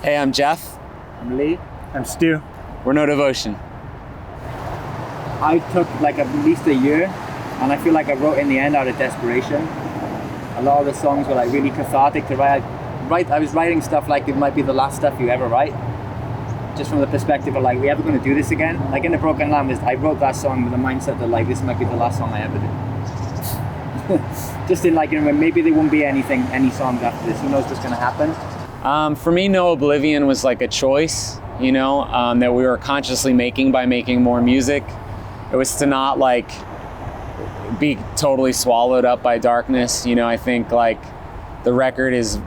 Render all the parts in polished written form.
Hey, I'm Jeff. I'm Lee. I'm Stu. We're No Devotion. I took like at least a year, and I feel like I wrote in the end out of desperation. A lot of the songs were like really cathartic to write. I was writing stuff like it might be the last stuff you ever write, just from the perspective of like, we ever going to do this again? Like in The Broken Lamb, I wrote that song with the mindset that like this might be the last song I ever do. Just in like, you know, maybe there won't be any songs after this. Who knows what's going to happen? For me, No Oblivion was like a choice, you know, that we were consciously making by making more music. It was to not like be totally swallowed up by darkness. You know, I think like the record is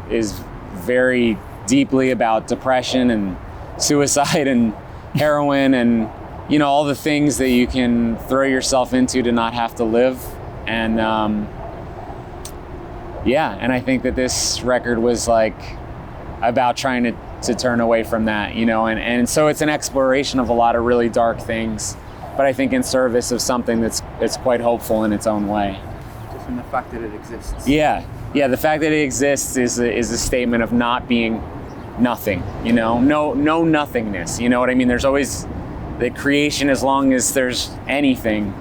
very deeply about depression and suicide and heroin and, you know, all the things that you can throw yourself into to not have to live. And and I think that this record was like about trying to turn away from that, you know, and so it's an exploration of a lot of really dark things, but I think in service of something that's quite hopeful in its own way. Just from the fact that it exists. Yeah, the fact that it exists is a statement of not being nothing, you know, no nothingness, you know what I mean? There's always the creation, as long as there's anything,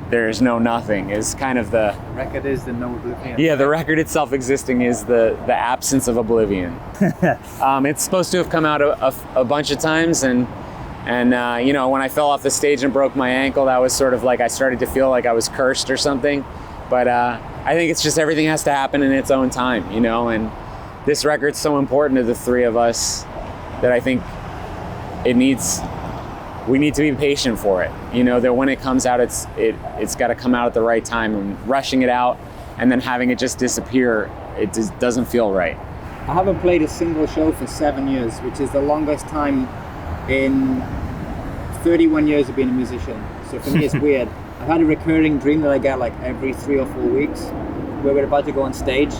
there's no nothing, is kind of the record is the No Oblivion. Yeah, the record itself existing is the absence of oblivion. It's supposed to have come out a bunch of times, and you know, when I fell off the stage and broke my ankle, that was sort of like I started to feel like I was cursed or something. But I think it's just everything has to happen in its own time, you know, and this record's so important to the three of us that I think we need to be patient for it, you know, that when it comes out, it's got to come out at the right time, and rushing it out and then having it just disappear, it just doesn't feel right. I haven't played a single show for 7 years, which is the longest time in 31 years of being a musician. So for me, it's weird. I've had a recurring dream that I get like every 3 or 4 weeks, where we're about to go on stage,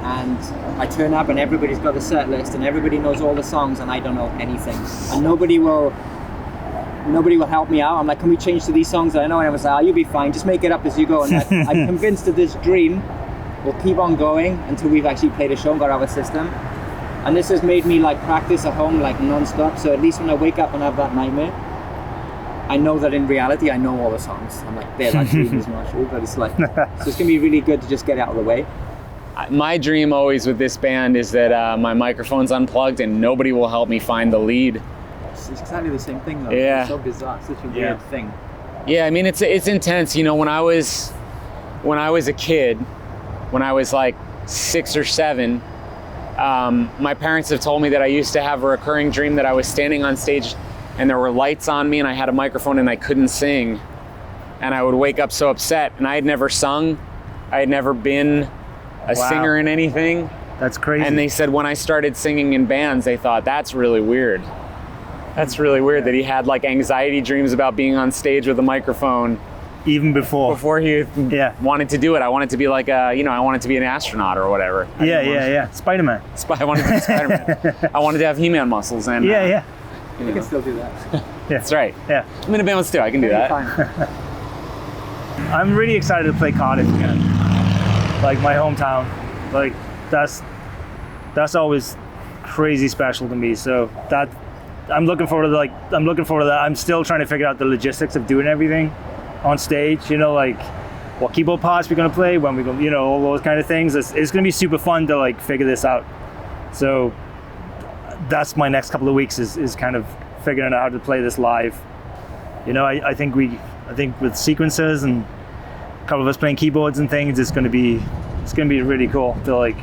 and I turn up and everybody's got a set list and everybody knows all the songs and I don't know anything, and nobody will help me out. I'm like, can we change to these songs that I know? And everyone's like, oh, you'll be fine, just make it up as you go. And I'm convinced that this dream will keep on going until we've actually played a show and got our system. And this has made me like practice at home like non-stop, so at least when I wake up and have that nightmare, I know that in reality I know all the songs. I'm like, there, that dream is not true, but it's like, so it's gonna be really good to just get out of the way. My dream always with this band is that my microphone's unplugged and nobody will help me find the lead. It's exactly the same thing though. Yeah. It's so bizarre, such a weird thing. Yeah, I mean, it's intense. You know, when I was a kid, when I was like 6 or 7, my parents have told me that I used to have a recurring dream that I was standing on stage and there were lights on me and I had a microphone and I couldn't sing. And I would wake up so upset, and I had never sung. I had never been a singer in anything. That's crazy. And they said when I started singing in bands, they thought, that's really weird. That's really weird that he had like anxiety dreams about being on stage with a microphone. Even before he wanted to do it. I wanted to be like I wanted to be an astronaut or whatever. Spider-Man. I wanted to be Spider-Man. I wanted to have He-Man muscles and You can still do that. That's right. Yeah. I'm in a band with Stu. I can do that. I'm really excited to play Cardiff again. Like my hometown. Like that's always crazy special to me. So that I'm looking forward to that. I'm still trying to figure out the logistics of doing everything on stage, you know, like what keyboard parts we're gonna play, when we're gonna, you know, all those kind of things. It's gonna be super fun to like figure this out. So that's my next couple of weeks is kind of figuring out how to play this live. You know, I think with sequences and a couple of us playing keyboards and things, it's gonna be really cool to like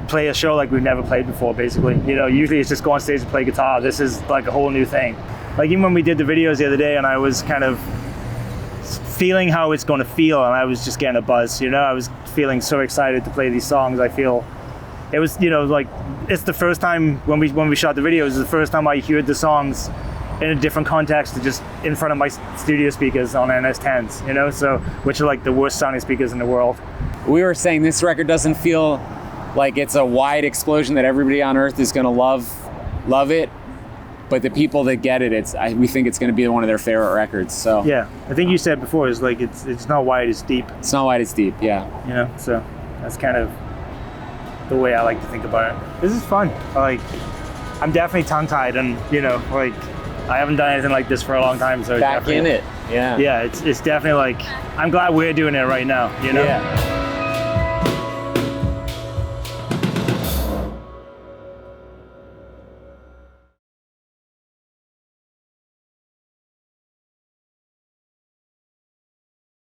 play a show like we've never played before, basically. You know, usually it's just go on stage and play guitar. This is like a whole new thing. Like even when we did the videos the other day and I was kind of feeling how it's going to feel, and I was just getting a buzz, you know, I was feeling so excited to play these songs. I feel it was, you know, like it's the first time when we shot the videos, it was the first time I heard the songs in a different context to just in front of my studio speakers on NS10s, you know, so which are like the worst sounding speakers in the world. We were saying this record doesn't feel like it's a wide explosion that everybody on earth is going to love it, but the people that get it, we think it's going to be one of their favorite records. So yeah, I think you said before, it's like it's not wide, it's deep. It's not wide, it's deep. Yeah. You know, so that's kind of the way I like to think about it. This is fun. Like, I'm definitely tongue-tied, and like, I haven't done anything like this for a long time, so Back in it. Yeah. Yeah, it's definitely like, I'm glad we're doing it right now. Yeah.